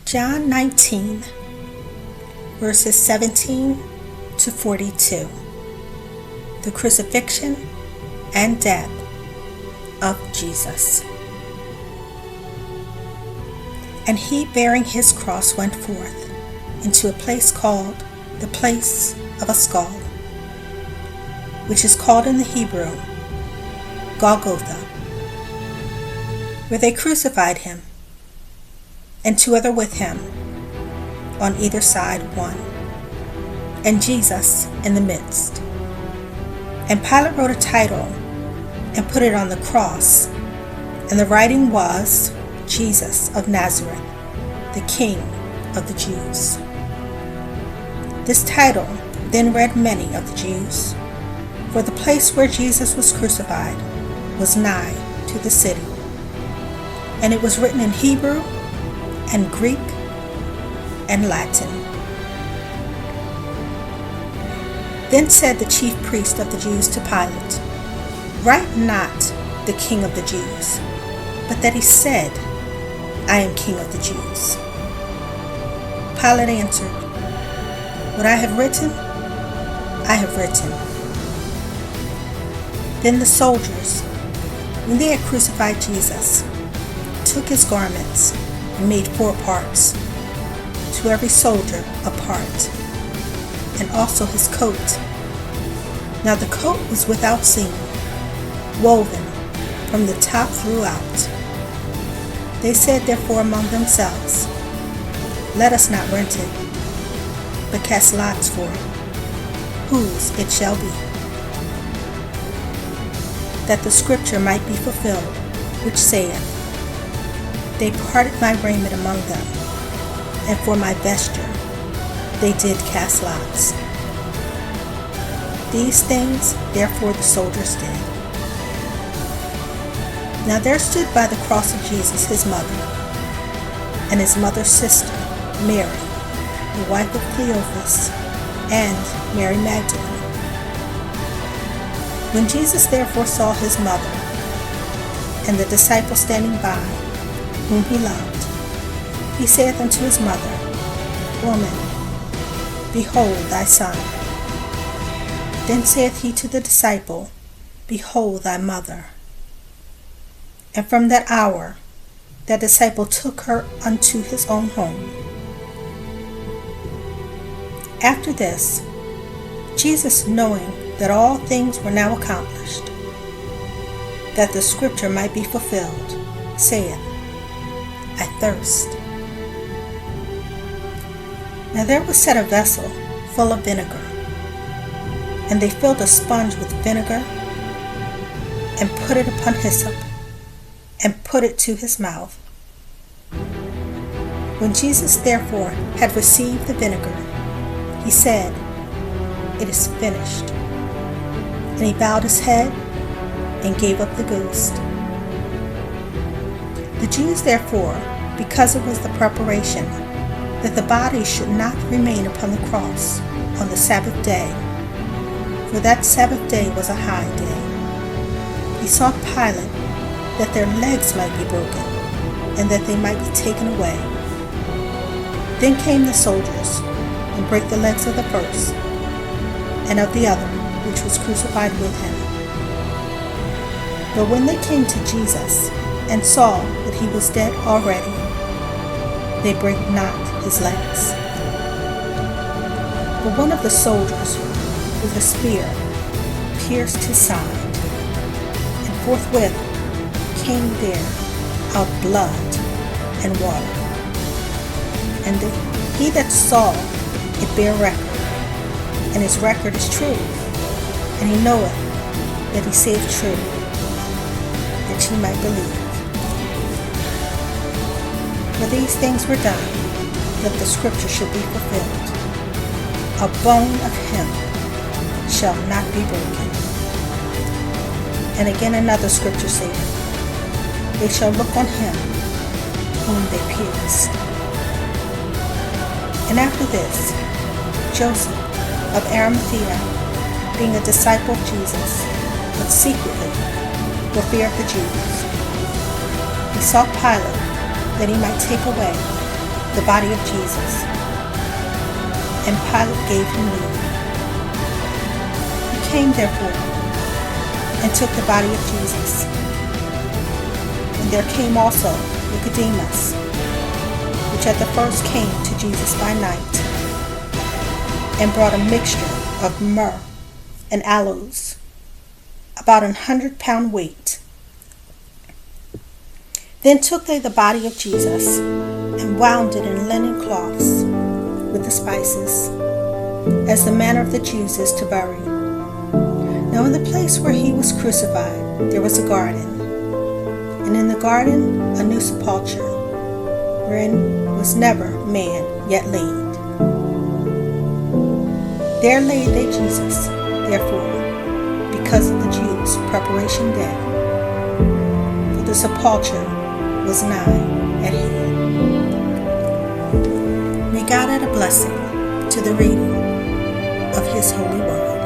John 19, verses 17 to 42. The Crucifixion and Death of Jesus. And he, bearing his cross, went forth into a place called the place of a skull, which is called in the Hebrew Golgotha, where they crucified him, and two other with him, on either side one, and Jesus in the midst. And Pilate wrote a title and put it on the cross, and the writing was, Jesus of Nazareth, the King of the Jews. This title then read many of the Jews, for the place where Jesus was crucified was nigh to the city, and it was written in Hebrew and Greek and Latin. Then said the chief priest of the Jews to Pilate, Write not the King of the Jews, but that he said, I am King of the Jews. Pilate answered, What I have written, I have written. Then the soldiers, when they had crucified Jesus, took his garments and made 4 parts, to every soldier a part, and also his coat. Now the coat was without seam, woven from the top throughout. They said therefore among themselves, Let us not rent it, but cast lots for it, whose it shall be, that the scripture might be fulfilled, which saith, They parted my raiment among them, and for my vesture they did cast lots. These things therefore the soldiers did. Now there stood by the cross of Jesus his mother, and his mother's sister, Mary, the wife of Cleophas, and Mary Magdalene. When Jesus therefore saw his mother, and the disciple standing by, whom he loved, he saith unto his mother, Woman, behold thy son. Then saith he to the disciple, Behold thy mother. And from that hour that disciple took her unto his own home. After this, Jesus, knowing that all things were now accomplished, that the scripture might be fulfilled, saith, I thirst. Now there was set a vessel full of vinegar, and they filled a sponge with vinegar, and put it upon hyssop, and put it to his mouth. When Jesus therefore had received the vinegar, he said, It is finished. And he bowed his head, and gave up the ghost. The Jews therefore, because it was the preparation, that the body should not remain upon the cross on the Sabbath day, for that Sabbath day was a high day, besought Pilate that their legs might be broken, and that they might be taken away. Then came the soldiers, and brake the legs of the first, and of the other, which was crucified with him. But when they came to Jesus, and saw that he was dead already, they brake not his legs. But one of the soldiers with a spear pierced his side, and forthwith came there out blood and water. And he that saw it bare record, and his record is true, and he knoweth that he saith true, that ye might believe. For these things were done, that the scripture should be fulfilled. A bone of him shall not be broken. And again another scripture saith, They shall look on him whom they pierced. And after this, Joseph of Arimathea, being a disciple of Jesus, but secretly, for fear of the Jews, besought Pilate that he might take away the body of Jesus, and Pilate gave him leave. He came therefore and took the body of Jesus. And there came also Nicodemus, which at the first came to Jesus by night, and brought a mixture of myrrh and aloes, about 100 pound weight. Then took they the body of Jesus, and wound it in linen cloths with the spices, as the manner of the Jews is to bury. Now in the place where he was crucified there was a garden, and in the garden a new sepulchre, wherein was never man yet laid. There laid they Jesus, therefore, because of the Jews' preparation day, for the sepulchre was nigh at hand. May God add a blessing to the reading of His holy word.